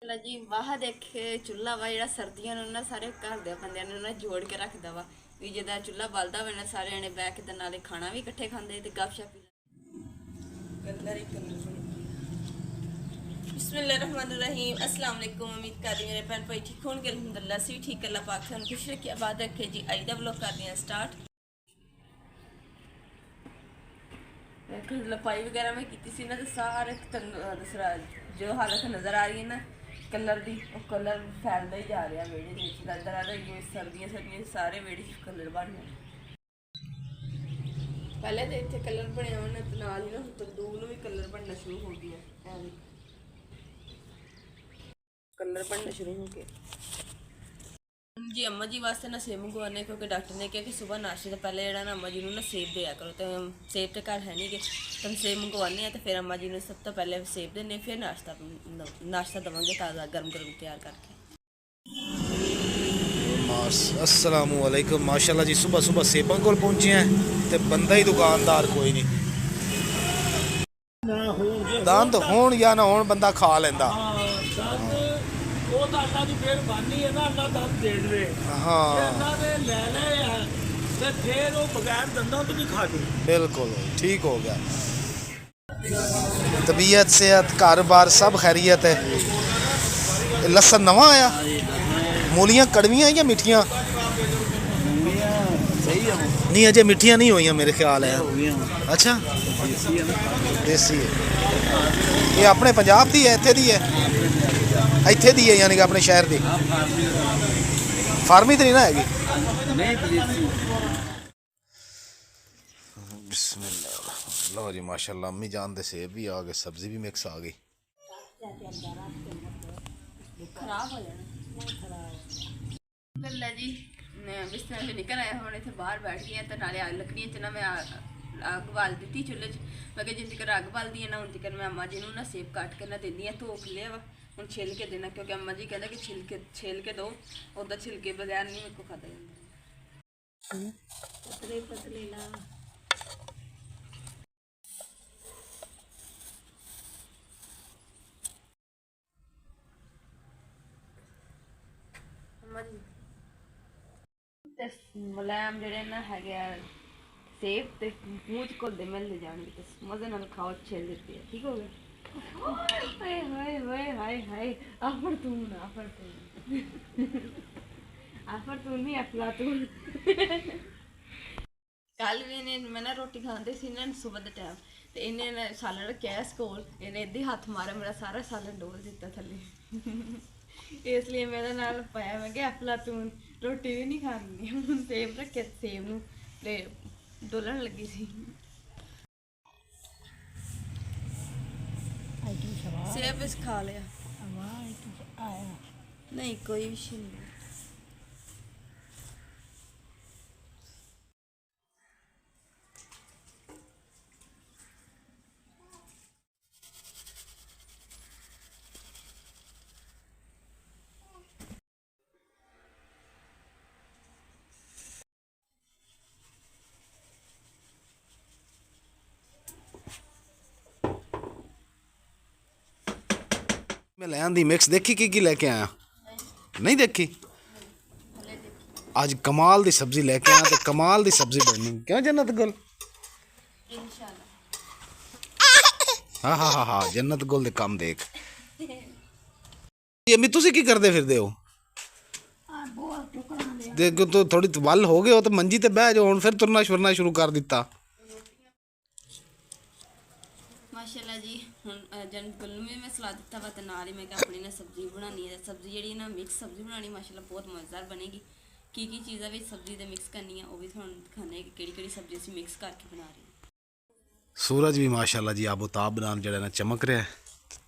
ਮਾਸ਼ਾਅੱਲਾ ਜੀ ਵਾਹ ਦੇਖੇ ਚੁੱਲ੍ਹਾ ਵਾ ਜਿਹੜਾ ਸਰਦੀਆਂ ਨੂੰ ਨਾ ਸਾਰੇ ਘਰ ਦੇ ਬੰਦਿਆਂ ਨੂੰ ਨਾ ਜੋੜ ਕੇ ਰੱਖਦਾ ਵਾ ਵੀ ਜਿੱਦਾਂ ਚੁੱਲ੍ਹਾ ਬਲਦਾ ਵਾ ਨਾ ਸਾਰੇ ਜਣੇ ਬਹਿ ਕੇ ਤੇ ਨਾਲੇ ਖਾਣਾ ਵੀ ਇਕੱਠੇ ਖਾਂਦੇ ਤੇ ਗੱਪਸ਼ਪ ਵੀ ਕਲਰ ਹੀ ਕਲਰ बिस्मिल्लाहिर्रहमानिर्रहीम अस्सलाम वालेकुम। उम्मीद करती मेरे भैन भाई ठीक होंगे अल्हम्दुलिल्लाह से भी ठीक अल्लाह पाक सानू खुश रखे आबाद रखे जी। अज का व्लॉग करते हैं स्टार्ट। लपाई वगैरह मैं की सी ना तो सारे जो हालत नज़र आ रही है ना कलर की वो कलर फैलता ही जा रहा वेड़े लगता रहा है सर्दियाँ सर्दियाँ सारे वेड़े कलर बन गए। पहले तो इतने कलर बने होने तो नाल ही ना तंदूर भी कलर बनना शुरू हो गया कलर बनना शुरू हो गए जी। अम्मा जी वास्ते ना सेब मंगवाने क्योंकि डॉक्टर ने कहा कि सुबह नाश्ते तो पहले जो ना अम्मा जी ना सेब दिया करो। तो सेब तो घर है नहीं कि तुम सेब मंगवाने हैं तो फिर अम्मा जी ने सब तो पहले सेब देने फिर नाश्ता देवांगे ताज़ा गर्म गर्म तैयार करके। अस्सलाम वालेकुम। माशाल्लाह जी सुबह सुबह सेबां कोल पहुंचे हैं ते बंदा ही दुकानदार कोई नहीं दंद होण या ना होण बंदा खा लेंदा। बिल्कुल ठीक हो गया। तबीयत सेहत घर बार सब खैरियत है। लसन नवा आया मूलियां कड़वियां या मिठियां नहीं अजे मिठियां नहीं हुई मेरे ख्याल है। अच्छा देसी है ये अपने पंजाब दी है इत्थे दी है इत्थे दी है यानी कि अपने शहर दी फार्मी तो नहीं ना हैगी। बिस्मिल्लाह लो जी माशाल्लाह अम्मी जान दे सेब भी आ गए सब्जी भी मिक्स आ गई। जी बिस्तर से निकल आया हम इतने बाहर बैठ गए तो नाले लकड़ियां च ना मैं अग बाल दी चुल्हे मैं जिन तक अग बालदी है ना उन तक मैं अम्मा जी ना सेब काट के ना देनी है धोख लिया वा हूँ छिल के देना क्योंकि अम्मा जी कहते कि छिल के दो उधर छिलके बगैर नहीं मेरे को खाता जाता। मुलायम जड़े ना है सेब ते मूँह च घुलते मिलते जाएंगे तो मजे नाल खाओ छिल देते हैं ठीक हो गया। हाय हाय हाय हाय हाय अफरतून अफरतून अफरतून नहीं अफलातून। कल भी इन्हें मैं ना रोटी खाते सी ना सुबह के टाइम तो इन्हें सालन रखा इस कोल इन्हें इधे हाथ मारा मेरा सारा सालन डोल दिता थले इसलिए मेरे नाल पाया मैं क्या अफलातून रोटी भी नहीं खानी हूँ सेब रखे सेब नूं डोलन लगी सी सेब इस खा लिया नहीं कोई विषय नहीं। मैं ले आंदी मिक्स देखी की लेके आया नहीं देखी आज कमाल दी सब्जी लेके आया तो कमाल दी सब्जी बननी क्यों जन्नत गुल हाँ हाँ हाँ हाँ जन्नत गुल दे काम देख अम्मी तुसी की करदे फिरदे हो देखो तो थोड़ी वल हो गए हो तो मंजी ते बह जाओ हुण फिर तुरना शुरना शुरू कर दिता। माशाल्लाह जी हुण जन्नत गुल में मैं सलाद दिता वा ते नाल ही मैं अपनी ना सब्जी बनानी है सब्जी जी ना मिक्स सब्जी बनानी माशाल्लाह बहुत मज़ेदार बनेगी। की चीज़ां भी सब्जी दे मिक्स करनी है वो भी थोड़ा दिखाने कि केड़ी सब्जी असीं मिक्स करके बना रहे हैं। सूरज भी माशाल्लाह जी आबोताब नाल जिहड़ा ना चमक रहा है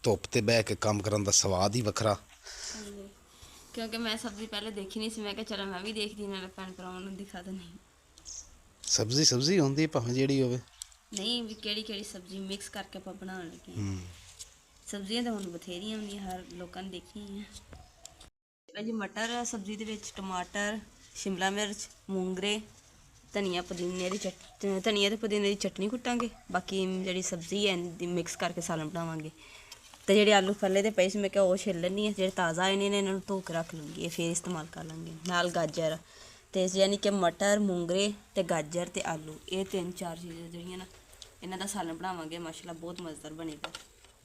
धुप ते बह के काम करन दा स्वाद ही वखरा क्योंकि मैं सब्जी पहले देखी नहीं सी मैं कहा चलो मैं भी देखदी नाल भैन भरावां नूं दिखा देनी सब्जी सब्जी होंदी भावें जिहड़ी होवे नहीं भी केड़ी सब्जी मिक्स करके आप बनाने लगे सब्जियां तो हुण बथेरियां होंदियां हर लोगों ने देखी हैं। जी मटर है सब्जी दे विच टमाटर शिमला मिर्च मूंगरे धनिया पुदीने की धनिया तो पुदीने की चटनी कुटांगे बाकी जी सब्जी है मिक्स करके सालन बनावांगे। तो ਤੇ ਜਿਹੜੇ ਆਲੂ ਫੱਲੇ ਦੇ ਪਏ ਸੀ ਮੈਂ ਕਿਹਾ ਉਹ ਛਿੱਲ ਲੈਣੀ ਆ, ਜਿਹੜੇ ਤਾਜ਼ਾ ਆਏ ਨੇ ਇਹਨਾਂ ਨੂੰ ਧੋ ਕੇ ਰੱਖ ਲੂੰਗੀ, ਇਹ ਫੇਰ ਇਸਤੇਮਾਲ ਕਰ ਲਾਂਗੇ। ਨਾਲ ਗਾਜਰ ਤੇ ਯਾਨੀ ਕਿ ਮਟਰ, ਮੂੰਗਰੇ ਤੇ ਗਾਜਰ ਤੇ ਆਲੂ, ਇਹ 3-4 ਚੀਜ਼ਾਂ ਜਿਹੜੀਆਂ ਨਾ ਇਹਨਾਂ ਦਾ ਸਾਲਨ ਬਣਾਵਾਂਗੇ। ਮਾਸ਼ਾਅੱਲਾ ਬਹੁਤ ਮਜ਼ੇਦਾਰ ਬਣੇਗਾ।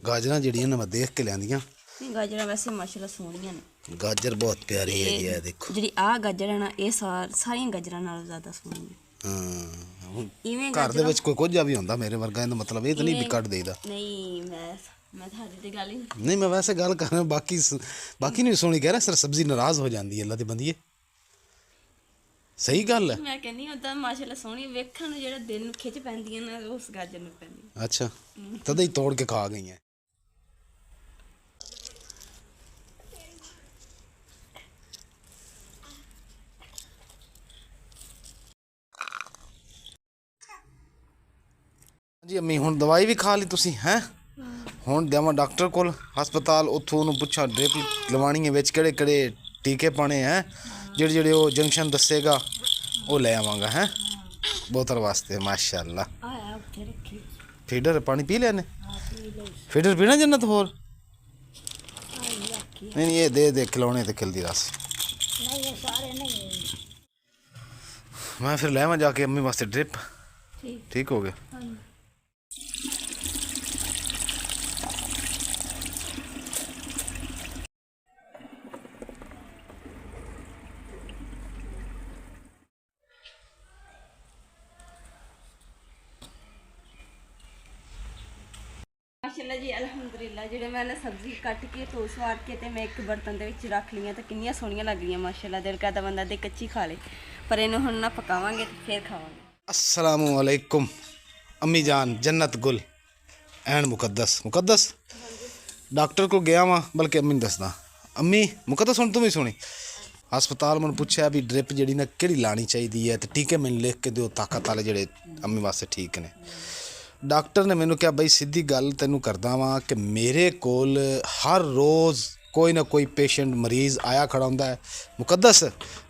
ਗਾਜਰਾਂ ਜਿਹੜੀਆਂ ਨੇ ਮੈਂ ਦੇਖ ਕੇ ਲਿਆਂਦੀਆਂ। ਨਹੀਂ ਗਾਜਰਾਂ ਵੈਸੇ ਮਾਸ਼ਾਅੱਲਾ ਸੋਹਣੀਆਂ ਨੇ। ਗਾਜਰ ਬਹੁਤ ਪਿਆਰੀ ਹੈਗੀ ਹੈ, ਦੇਖੋ ਜਿਹੜੀ ਆਹ ਗਾਜਰ ਹੈ ਨਾ ਇਹ ਸਾਰੀਆਂ ਗਾਜਰਾਂ ਨਾਲੋਂ ਜ਼ਿਆਦਾ ਸੋਹਣੀ ਹੈ। ਹਾਂ ਹੁਣ ਇਵੇਂ ਘਰ ਦੇ ਵਿੱਚ ਕੋਈ ਕੁਝ ਵੀ ਹੁੰਦਾ ਮੇਰੇ ਵਰਗਾ, ਇਹਦਾ ਮਤਲਬ ਇਹ ਤਾਂ ਨਹੀਂ ਵੀ ਕੱਢ ਦੇਈਦਾ। ਨਹੀਂ ਮੈਂ ਤੁਹਾਡੀ ਤੇ ਗੱਲ ਹੀ ਨਹੀਂ ਮੈਂ ਵੈਸੇ ਗੱਲ ਕਰ ਰਿਹਾ, ਬਾਕੀ ਨਹੀਂ ਸੋਹਣੀ ਕਹਿ ਰਿਹਾ, ਸਿਰ ਸਬਜ਼ੀ ਨਾਰਾਜ਼ ਹੋ ਜਾਂਦੀ ਹੈ ਅੱਲਾ ਦੀ ਬੰਦੀਏ। ਸਹੀ ਗੱਲ ਹੈ। ਮੈਂ ਕਹਿੰਦੀ ਉਦਾਂ ਮਾਸ਼ਾਅੱਲਾ ਸੋਹਣੀ ਵੇਖਣ ਨੂੰ, ਜਿਹੜਾ ਦਿਲ ਨੂੰ ਖਿੱਚ ਪੈਂਦੀ ਹੈ ਨਾ ਉਸ ਗਾਜਰ ਨੂੰ ਪੈਂਦੀ। ਅੱਛਾ ਤਦੇ ਹੀ ਤੋੜ ਕੇ ਖਾ ਗਈਆਂ। ਜੀ ਅੰਮੀ ਹੁਣ ਦਵਾਈ ਵੀ ਖਾ ਲਈ ਤੁਸੀਂ ਹੈ? ਹੁਣ ਜਾਵਾਂ ਡਾਕਟਰ ਕੋਲ ਹਸਪਤਾਲ, ਉੱਥੋਂ ਉਹਨੂੰ ਪੁੱਛਾਂ ਡ੍ਰਿਪ ਲਵਾਣੀ ਹੈ, ਵਿੱਚ ਕਿਹੜੇ ਕਿਹੜੇ ਟੀਕੇ ਪਾਣੇ ਹੈ, ਜਿਹੜੇ ਉਹ ਜੰਕਸ਼ਨ ਦੱਸੇਗਾ ਉਹ ਲੈ ਆਵਾਂਗਾ ਹੈ ਬੋਤਲ ਵਾਸਤੇ। ਮਾਸ਼ਾਅੱਲਾ ਫੀਡਰ ਪਾਣੀ ਪੀ ਲਿਆ ਨੇ? ਫੀਡਰ ਪੀਣਾ ਜन्नत ਹੋਰ? ਨਹੀਂ ਇਹ ਦੇ ਖਿਲਾਉਣੇ ਤੇ ਖਿਲਦੀ ਰਸ। ਮੈਂ ਫਿਰ ਲੈਵਾਂ ਜਾ ਕੇ ਅੰਮੀ ਵਾਸਤੇ ਡ੍ਰਿਪ। ਠੀਕ ਹੋ ਗਿਆ। ਮਾਸ਼ਾਅੱਲਾ ਜੀ ਅਲਹਮਦੁਲਿਲਾ, ਜਿਹੜੇ ਮੈਂ ਨਾ ਸਬਜ਼ੀ ਕੱਟ ਕੇ ਧੋ ਸਵਾਰ ਕੇ ਤੇ ਮੈਂ ਇੱਕ ਬਰਤਨ ਦੇ ਵਿੱਚ ਰੱਖ ਲਈਆਂ ਤੇ ਕਿੰਨੀਆਂ ਸੋਹਣੀਆਂ ਲੱਗ ਰਹੀਆਂ। ਮਾਸ਼ਾਅੱਲਾ ਦਿਲ ਕਰਦਾ ਬੰਦਾ ਦੇ ਕੱਚੀ ਖਾ ਲੇ, ਪਰ ਇਹਨੂੰ ਹੁਣ ਨਾ ਪਕਾਵਾਂਗੇ ਤੇ ਫਿਰ ਖਾਵਾਂਗੇ। अस्सलामु अलैकुम अम्मी जान जन्नत गुल एंड मुकद्दस डॉक्टर को गया वहाँ बल्कि अम्मी दसदा अम्मी मुकद्दस हुण तुम ही सुनी हस्पताल मैंने पूछा भी ड्रिप जी ना कि लानी चाहिए तो टीके मैंने लिख के दो ताकत वाले जेडे अम्मी वास्ते ठीक ने। डॉक्टर ने मैंने कहा बई सीधी गल तेनू करदा वां कि मेरे कोल हर रोज़ कोई ना कोई पेशेंट मरीज़ आया खड़ा होंदा है। मुकद्दस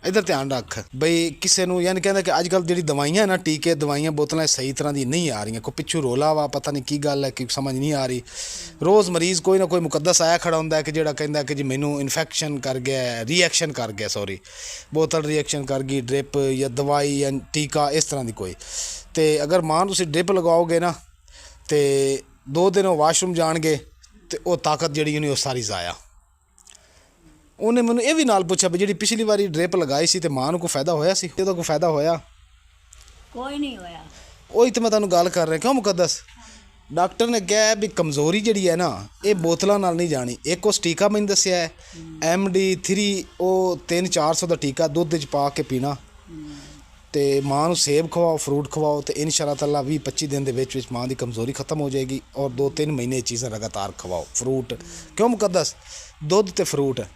इधर ध्यान रख बई किसी नूं यानी कहंदा कि अजकल जिहड़ी दवाइयां ना टीके दवाइयां बोतलां सही तरह दी नहीं आ रही, कोई पिछू रोला वा पता नहीं की गल है कि समझ नहीं आ रही। रोज़ मरीज़ कोई ना कोई मुकद्दस आया खड़ा होंदा है कि जिहड़ा कहंदा कि जी मैनू इन्फेक्शन कर गया रिएक्शन कर गया सॉरी बोतल रिएक्शन कर गई ड्रिप या दवाई या टीका इस तरह की कोई। तो अगर मान तुसीं ड्रिप लगाओगे ना तो 2 दिन वाशरूम जाणगे तो वो ताकत जिहड़ी उन्हें सारी ज़ाया। उन्हें मैंने ये भी नाल पूछा भी जी पिछली बारी ड्रिप लगाई सी तो मां को फायदा होया सी? तो कोई फायदा होया? कोई नहीं होया। वही तो मैं तुहानूं गल कर रहा क्यों मुकद्दस। डॉक्टर ने कहा भी कमज़ोरी जी है ना ये बोतलों नाल नहीं जानी। एक उस टीका मैंने दसिया है MD3 वो 300-400 का टीका दुध च पा के पीना तो मां नूं सेब खवाओ फ्रूट खवाओ तो इंशाअल्लाह ताला 20-25 दिन के मां की कमज़ोरी खत्म हो जाएगी और 2-3 महीने चीज़ें लगातार खवाओ फ्रूट। क्यों मुकद्दस दुध तो फ्रूट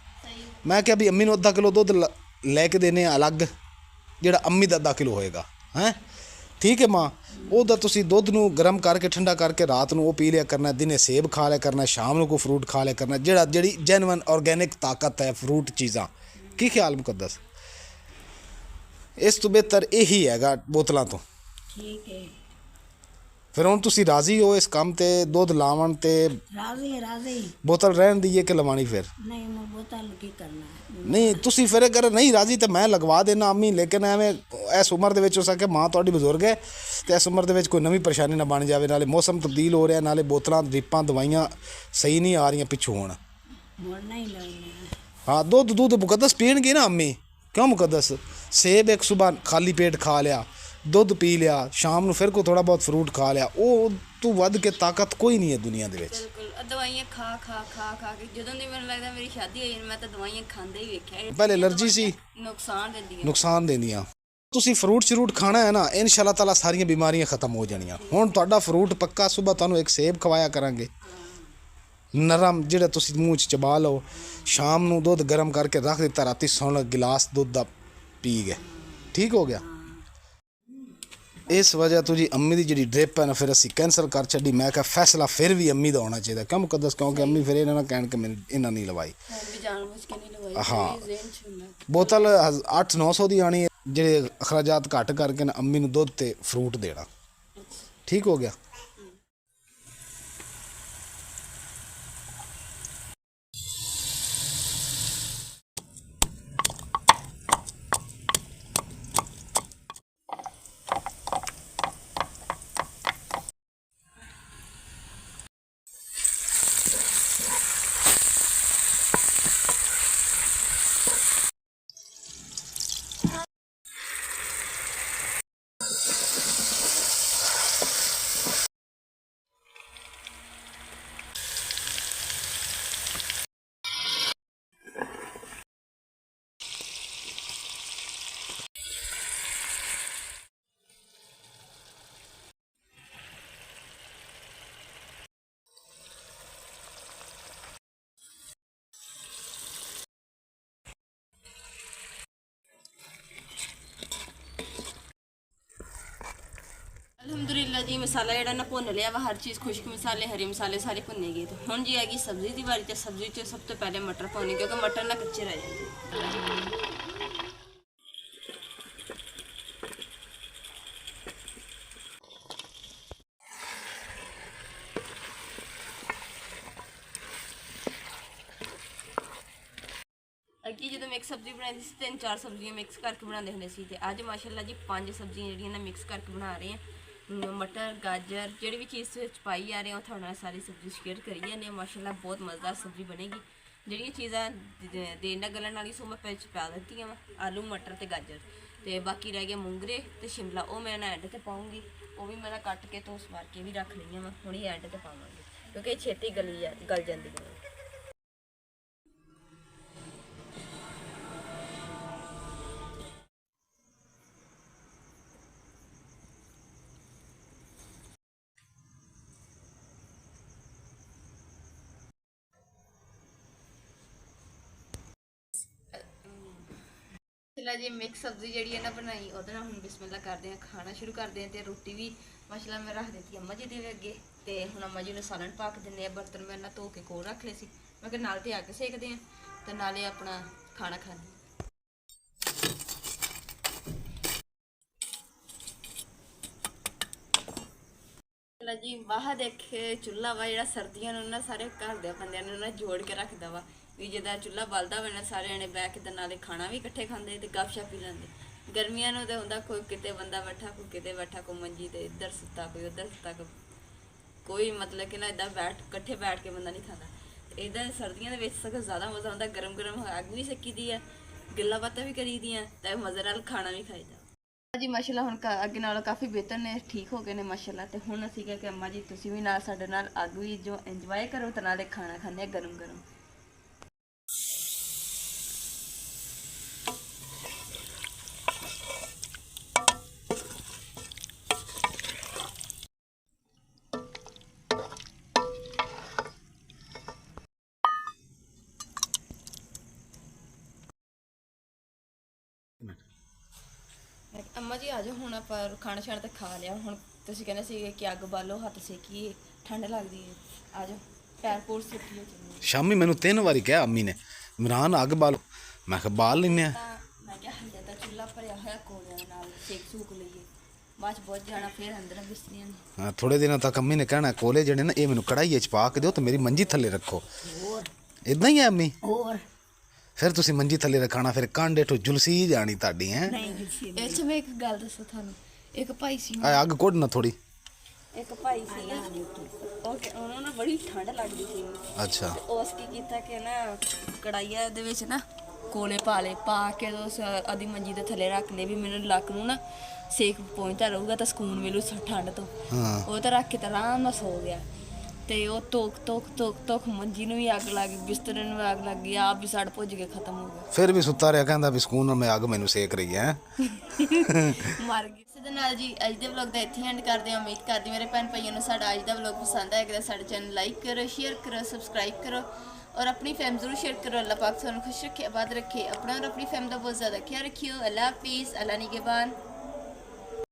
मैं क्या भी अम्मी नूं अद्धा किलो दुध लैके देने अलग जिहड़ा अम्मी दा 1/2 किलो होएगा हैं ठीक है मां ਉਹਦਾ ਤੁਸੀਂ ਦੁੱਧ ਨੂੰ ਗਰਮ ਕਰਕੇ ਠੰਡਾ ਕਰਕੇ ਰਾਤ ਨੂੰ ਉਹ ਪੀ ਲਿਆ ਕਰਨਾ, ਦਿਨੇ ਸੇਬ ਖਾ ਲਿਆ ਕਰਨਾ, ਸ਼ਾਮ ਨੂੰ ਕੋਈ ਫਰੂਟ ਖਾ ਲਿਆ ਕਰਨਾ, ਜਿਹੜੀ ਜੈਨੂਇਨ ਆਰਗੈਨਿਕ ਤਾਕਤ ਹੈ ਫਰੂਟ ਚੀਜ਼ਾਂ। ਕੀ ਖਿਆਲ ਮੁਕੱਦਸ? ਇਸ ਤੋਂ ਬਿਹਤਰ ਇਹੀ ਹੈਗਾ ਬੋਤਲਾਂ ਤੋਂ। ठीक है ਫਿਰ ਹੁਣ ਤੁਸੀਂ ਰਾਜ਼ੀ ਹੋ ਇਸ ਕੰਮ ਤੇ ਦੁੱਧ ਲਾਵਣ ਤੇ? राजी ਬੋਤਲ ਰਹਿਣ ਦਈਏ ਕਿ ਲਵਾਣੀ ਫਿਰ? नहीं मैं बोतल की करना है। ਨਹੀਂ ਤੁਸੀਂ ਫਿਰ ਅਗਰ ਨਹੀਂ ਰਾਜ਼ੀ ਤਾਂ ਮੈਂ ਲਗਵਾ ਦੇਣਾ ਅੰਮੀ, ਲੇਕਿਨ ਐਵੇਂ ਇਸ ਉਮਰ ਦੇ ਵਿੱਚ ਹੋ ਸਕੇ ਮਾਂ ਤੁਹਾਡੀ ਬਜ਼ੁਰਗ ਹੈ ਤੇ ਇਸ ਉਮਰ ਦੇ ਵਿੱਚ ਕੋਈ ਨਵੀਂ ਪਰੇਸ਼ਾਨੀ ਨਾ ਬਣ ਜਾਵੇ। ਨਾਲੇ ਮੌਸਮ ਤਬਦੀਲ ਹੋ ਰਿਹਾ, ਨਾਲੇ ਬੋਤਲਾਂ ਡ੍ਰਿਪਾਂ ਦਵਾਈਆਂ ਸਹੀ ਨਹੀਂ ਆ ਰਹੀਆਂ ਪਿੱਛੋਂ ਹੁਣ। मोड़ना ही लगना। हाँ दुध मुकद्दस पीणगे ना अम्मी। क्यों मुकद्दस सेब एक सुबह खाली पेट खा लिया दुध पी लिया शाम ਨੂੰ ਫਿਰ ਕੋਈ ਥੋੜਾ ਬਹੁਤ ਫਰੂਟ ਖਾ ਲਿਆ ਉਹ ਤੋਂ ਵੱਧ ਕੇ ਤਾਕਤ ਕੋਈ ਨਹੀਂ ਹੈ ਦੁਨੀਆ ਦੇ ਵਿੱਚ। ਬਿਲਕੁਲ ਦਵਾਈਆਂ ਖਾ ਕੇ ਜਦੋਂ ਦੀ ਮੈਨੂੰ ਲੱਗਦਾ ਮੇਰੀ ਸ਼ਾਦੀ ਹੋਈ ਮੈਂ ਤਾਂ ਦਵਾਈਆਂ ਖਾਂਦੇ ਹੀ ਵੇਖਿਆ। ਪਹਿਲੇ ਐਲਰਜੀ ਸੀ ਨੁਕਸਾਨ ਦਿੰਦੀਆਂ। ਤੁਸੀਂ ਫਰੂਟ ਖਾਣਾ ਹੈ ਨਾ ਇਨਸ਼ਾਅੱਲਾ ਤਾਲਾ ਸਾਰੀਆਂ ਬਿਮਾਰੀਆਂ ਖਤਮ ਹੋ ਜਾਣੀਆਂ। ਹੁਣ ਤੁਹਾਡਾ ਫਰੂਟ ਪੱਕਾ ਸੁਬਹ ਤੁਹਾਨੂੰ ਇੱਕ ਸੇਬ ਖਵਾਇਆ ਕਰਾਂਗੇ ਨਰਮ ਜਿਹੜਾ ਤੁਸੀਂ ਮੂੰਹ 'ਚ ਚਬਾ ਲਓ, ਸ਼ਾਮ ਨੂੰ ਦੁੱਧ ਗਰਮ ਕਰਕੇ ਰੱਖ ਦਿੱਤਾ, ਰਾਤੀ ਸੌਣ ਲੱਗੇ ਗਿਲਾਸ ਦੁੱਧ ਦਾ ਪੀ ਗਏ, ਠੀਕ ਹੋ ਗਿਆ। ਇਸ ਵਜ੍ਹਾ ਤੋਂ ਜੀ ਅੰਮੀ ਦੀ ਜਿਹੜੀ ਡ੍ਰਿਪ ਹੈ ਨਾ ਫਿਰ ਅਸੀਂ ਕੈਂਸਲ ਕਰ ਛੱਡੀ। ਮੈਂ ਕਿਹਾ ਫੈਸਲਾ ਫਿਰ ਵੀ ਅੰਮੀ ਦਾ ਹੋਣਾ ਚਾਹੀਦਾ। ਕਿਉਂ ਮੁਕੱਦਸ? ਕਿਉਂਕਿ ਅੰਮੀ ਫਿਰ ਇਹਨਾਂ ਨਾਲ ਕਹਿਣ ਕਿ ਮੈਨੂੰ ਇਹਨਾਂ ਨਹੀਂ ਲਵਾਈ। ਹਾਂ ਬੋਤਲ 800-900 ਦੀ ਆਣੀ, ਜਿਹੜੇ ਅਖਰਾਜਾਤ ਘੱਟ ਕਰਕੇ ਨਾ ਅੰਮੀ ਨੂੰ ਦੁੱਧ ਤੇ ਫਰੂਟ ਦੇਣਾ, ਠੀਕ ਹੋ ਗਿਆ। ਅਲਹਮਦੁਲਿਲਾ ਜੀ ਮਸਾਲਾ ਜਿਹੜਾ ਨਾ ਭੁੰਨ ਲਿਆ ਵਾ, ਹਰ ਚੀਜ਼ ਖੁਸ਼ਕ ਮਸਾਲੇ ਹਰੇ ਮਸਾਲੇ ਸਾਰੇ ਭੁੰਨੇ ਗਏ। ਤੇ ਹੁਣ ਜੀ ਹੈਗੀ ਸਬਜ਼ੀ ਦੀ ਵਾਰੀ, ਤੇ ਸਬਜ਼ੀ 'ਚ ਸਭ ਤੋਂ ਪਹਿਲੇ ਮਟਰ ਪਾਉਣੇ, ਕਿਉਂਕਿ ਮਟਰ ਨਾ ਕੱਚੇ ਰਹਿ ਜਾਂਦੇ। ਅੱਗੇ ਜਦੋਂ ਮਿਕਸ ਸਬਜ਼ੀ ਬਣਾਉਂਦੀ ਸੀ 3-4 ਸਬਜ਼ੀਆਂ ਮਿਕਸ ਕਰਕੇ ਬਣਾਉਂਦੇ ਹੁੰਦੇ ਸੀ, ਤੇ ਅੱਜ ਮਾਸ਼ਾਅੱਲਾ ਜੀ 5 ਸਬਜ਼ੀਆਂ ਜਿਹੜੀਆਂ ਨਾ ਮਿਕਸ ਕਰਕੇ ਬਣਾ ਰਹੇ ਹਾਂ। ਮਟਰ ਗਾਜਰ ਜਿਹੜੀ ਵੀ ਚੀਜ਼ ਵਿੱਚ ਪਾਈ ਆ ਰਹੇ ਹਾਂ ਉਹ ਤੁਹਾਡੇ ਨਾਲ ਸਾਰੀ ਸਬਜ਼ੀ ਸ਼ੇਅਰ ਕਰੀ ਜਾਂਦੇ ਹਾਂ। ਮਾਸ਼ਾਅੱਲਾ ਬਹੁਤ ਮਜ਼ੇਦਾਰ ਸਬਜ਼ੀ ਬਣੇਗੀ। ਜਿਹੜੀਆਂ ਚੀਜ਼ਾਂ ਦੇਰ ਨਾਲ ਗਲਣ ਵਾਲੀ ਸੋ ਮੈਂ ਵਿੱਚ ਪਾ ਦਿੱਤੀਆਂ ਵਾ, ਆਲੂ ਮਟਰ ਤੇ ਗਾਜਰ, ਤੇ ਬਾਕੀ ਰਹਿ ਗਏ ਮੂੰਗਰੇ ਤੇ ਸ਼ਿਮਲਾ, ਉਹ ਮੈਂ ਨਾ ਐਂਡ ਤੇ ਪਾਉਂਗੀ। ਉਹ ਵੀ ਮੈਂ ਕੱਟ ਕੇ ਧੋ ਸਵਾਰ ਕੇ ਵੀ ਰੱਖ ਲਈਆਂ ਵਾ, ਹੁਣ ਹੀ ਐਂਡ ਤੇ ਪਾਵਾਂਗੇ ਕਿਉਂਕਿ ਇਹ ਛੇਤੀ ਗਲ ਜਾਂਦੀਆਂ। ਚਲਾ ਜੀ ਮਿਕਸ ਸਬਜ਼ੀ ਜਿਹੜੀ ਹੈ ਨਾ ਬਣਾਈ, ਉਹਦੇ ਨਾਲ ਹੁਣ ਬਿਸਮਿਲ੍ਲਾ ਕਰਦੇ ਹਾਂ, ਖਾਣਾ ਸ਼ੁਰੂ ਕਰਦੇ ਹਾਂ। ਤੇ ਰੋਟੀ ਵੀ ਮਾਸ਼ਾਅੱਲਾ ਮੈਂ ਰੱਖ ਦਿੱਤੀ ਅੰਮਾ ਜੀ ਦੇ ਅੱਗੇ, ਤੇ ਹੁਣ ਅੰਮਾ ਜੀ ਨੂੰ ਸਾਲਣ ਪਾ ਕੇ ਦਿੰਦੇ ਆ। ਬਰਤਨ ਮੈਂ ਨਾ ਧੋ ਕੇ ਕੋਲ ਰੱਖ ਲਏ ਸੀ, ਮੈਂ ਕਿਹਾ ਨਾਲ ਤੇ ਅੱਗ ਸੇਕਦੇ ਹਾਂ ਤੇ ਨਾਲੇ ਆਪਣਾ ਖਾਣਾ ਖਾਂਦੇ ਹਾਂ। ਚਲਾ ਜੀ ਵਾਹ ਦੇਖੇ ਚੁੱਲ੍ਹਾ ਵਾ ਜਿਹੜਾ ਸਰਦੀਆਂ ਨੂੰ ਨਾ ਸਾਰੇ ਘਰ ਦੇ ਬੰਦਿਆਂ ਨੂੰ ਨਾ ਜੋੜ ਕੇ ਰੱਖਦਾ ਵਾ, ਵੀ ਜਿੱਦਾਂ ਚੁੱਲ੍ਹਾ ਬਲਦਾ ਵਾ ਨਾ ਸਾਰੇ ਜਣੇ ਬਹਿ ਕੇ ਤੇ ਨਾਲੇ ਖਾਣਾ ਵੀ ਇਕੱਠੇ ਖਾਂਦੇ ਤੇ ਗੱਪਸ਼ਪ ਵੀ ਲੈਂਦੇ। ਗਰਮੀਆਂ ਨੂੰ ਤੇ ਹੁੰਦਾ ਕੋਈ ਕਿਤੇ ਬੰਦਾ ਬੈਠਾ, ਕੋਈ ਕਿਤੇ ਬੈਠਾ, ਕੋਈ ਮੰਜੀ ਤੇ ਇੱਧਰ ਸੁੱਤਾ, ਕੋਈ ਉੱਧਰ ਸੁੱਤਾ, ਕੋਈ ਮਤਲਬ ਕਿ ਨਾ ਇੱਦਾਂ ਇਕੱਠੇ ਬੈਠ ਕੇ ਬੰਦਾ ਨਹੀਂ ਖਾਂਦਾ। ਤੇ ਇੱਦਾਂ ਸਰਦੀਆਂ ਦੇ ਵਿੱਚ ਸਗੋਂ ਜ਼ਿਆਦਾ ਮਜ਼ਾ ਆਉਂਦਾ, ਗਰਮ ਗਰਮ ਅੱਗ ਵੀ ਸੇਕੀ ਦੀ ਆ, ਗੱਲਾਂ ਬਾਤਾਂ ਵੀ ਕਰੀ ਦੀਆਂ ਤੇ ਮਜ਼ੇ ਨਾਲ ਖਾਣਾ ਵੀ ਖਾਈਦਾ ਜੀ। ਮਾਸ਼ਾਅੱਲਾ ਹੁਣ ਅੱਗੇ ਨਾਲੋਂ ਕਾਫੀ ਬਿਹਤਰ ਨੇ, ਠੀਕ ਹੋ ਗਏ ਨੇ ਮਾਸ਼ਾਅੱਲਾ। ਤੇ ਹੁਣ ਅਸੀਂ ਕਿਹਾ ਕਿ ਅੰਮਾ ਜੀ ਤੁਸੀਂ ਵੀ ਨਾਲ ਸਾਡੇ ਨਾਲ ਅੱਗ ਵੀ ਜੋ ਇੰਜੋਏ ਕਰੋ ਤੇ ਨਾਲੇ ਖਾਣਾ ਖਾਂਦੇ ਆ ਗਰਮ ਗਰਮ। ਅੰਮਾ ਜੀ ਆ ਜਾਓ, ਹੁਣ ਆਪਾਂ ਖਾਣਾ ਛਾਣਾ ਤਾਂ ਖਾ ਲਿਆ। ਹੁਣ ਤੁਸੀਂ ਕਹਿੰਦੇ ਸੀ ਕਿ ਅੱਗ ਬਾਲੋ, ਹੱਥ ਸੇਕੀਏ, ਠੰਡ ਲੱਗਦੀ ਹੈ। ਆ ਜਾਓ ਪੈਰ ਪੂਰ ਸੁੱਕੀਏ। ਸ਼ਾਮੀ ਮੈਨੂੰ 3 ਵਾਰੀ ਕਿਹਾ ਅੰਮੀ ਨੇ, ਇਮਰਾਨ ਅੱਗ ਬਾਲ, ਮੈਂ ਕਿਹਾ ਬਾਲ ਲੈਂਦੇ ਆ। ਤਾਂ ਮੈਂ ਕਿਹਾ ਹਜੇ ਤਾਂ ਚੁੱਲ੍ਹਾ ਭਰਿਆ ਹੋਇਆ ਕੋਲਿਆਂ ਨਾਲ, ਸੇਕ ਸੂਕ ਲਈਏ, ਬਾਅਦ 'ਚ ਬਹੁਤ ਜਾਣਾ ਫਿਰ ਅੰਦਰ ਬਿਸਤਰੀਆਂ ਨੇ। ਹਾਂ, ਥੋੜੇ ਦਿਨਾਂ ਤੱਕ ਅੰਮੀ ਨੇ ਕਹਿਣਾ ਕੋਲੇ ਜਿਹੜੇ ਨਾ ਇਹ ਮੈਨੂੰ ਕੜਾਈਏ 'ਚ ਪਾ ਕੇ ਦਿਓ ਤੇ ਮੇਰੀ ਮੰਜੀ ਥੱਲੇ ਰੱਖੋ। ਹੋਰ ਇਦਾਂ ਹੀ ਹੈ ਅੰਮੀ? ਹੋਰ ਫਿਰ ਤੁਸੀਂ ਮੰਜੀ ਥੱਲੇ ਰੱਖਣਾ, ਫਿਰ ਕਾਂਡੇ ਤੋਂ ਜੁਲਸੀ ਜਾਣੀ ਤੁਹਾਡੀ ਹੈ। ਨਹੀਂ ਕਿਸੇ ਇਹ 'ਚ ਮੈਂ ਇੱਕ ਗੱਲ ਦੱਸਾਂ ਤੁਹਾਨੂੰ, ਇੱਕ ਭਾਈ ਸੀ, ਆ ਅੱਗ ਕੋਡ ਨਾ ਥੋੜੀ। ਇੱਕ ਭਾਈ ਸੀ ਉਹਨੂੰ ਨਾ ਬੜੀ ਠੰਡ ਲੱਗਦੀ ਸੀ। ਅੱਛਾ। ਉਸ ਕੀ ਕੀਤਾ ਕਿ ਨਾ ਕੜਾਈਆ ਦੇ ਵਿੱਚ ਨਾ ਕੋਲੇ ਪਾ ਲਏ, ਪਾ ਕੇ ਉਸ ਆਦੀ ਮੰਜੀ ਦੇ ਥੱਲੇ ਰੱਖ ਲਏ ਵੀ ਮੈਨੂੰ ਲੱਕ ਨੂੰ ਨਾ ਸੇਕ ਪਹੁੰਚਦਾ ਰਹੂਗਾ ਤਾਂ ਸਕੂਨ ਮਿਲੂ ਠੰਡ ਤੋਂ। ਉਹ ਤਾਂ ਰੱਖ ਕੇ ਤਾਂ ਆਰਾਮ ਨਾਲ ਸੋ ਗਿਆ। ਤੇ ਉਹ ਤੋਕ ਮੰਜੀ ਨੂੰ ਵੀ ਅੱਗ ਲੱਗ ਗਈ, ਬਿਸਤਰੇ ਨੂੰ ਵੀ ਅੱਗ ਲੱਗ ਗਈ, ਆਪ ਵੀ ਸੜ ਭੁੱਜ ਕੇ ਖਤਮ ਹੋ ਗਿਆ। ਫਿਰ ਵੀ ਸੁੱਤਾ ਰਿਹਾ, ਕਹਿੰਦਾ ਵੀ ਸਕੂਨ ਨਾਲ ਮੈਂ ਅੱਗ ਮੈਨੂੰ ਸੇਕ ਰਹੀ ਹੈ। ਮਰ ਗਈ। ਇਸੇ ਦੇ ਨਾਲ ਜੀ ਅੱਜ ਦੇ ਵਲੌਗ ਦਾ ਇੱਥੇ ਐਂਡ ਕਰਦੇ ਹਾਂ। ਉਮੀਦ ਕਰਦੀ ਮੇਰੇ ਭੈਣ ਭਾਈਆਂ ਨੂੰ ਸਾਡਾ ਅੱਜ ਦਾ ਵਲੌਗ ਪਸੰਦ ਆਏਗਾ। ਸਾਡੇ ਚੈਨਲ ਲਾਈਕ ਕਰੋ, ਸ਼ੇਅਰ ਕਰੋ, ਸਬਸਕ੍ਰਾਈਬ ਕਰੋ और अपनी फैम जरूर शेयर करो। अल्लाह पाक सानू खुश रखे, आबाद रखे, अपना और अपनी फैम का बहुत ज़्यादा ख्याल रखियो। अल्लाह हाफिज़, अल्लाह निगहबान।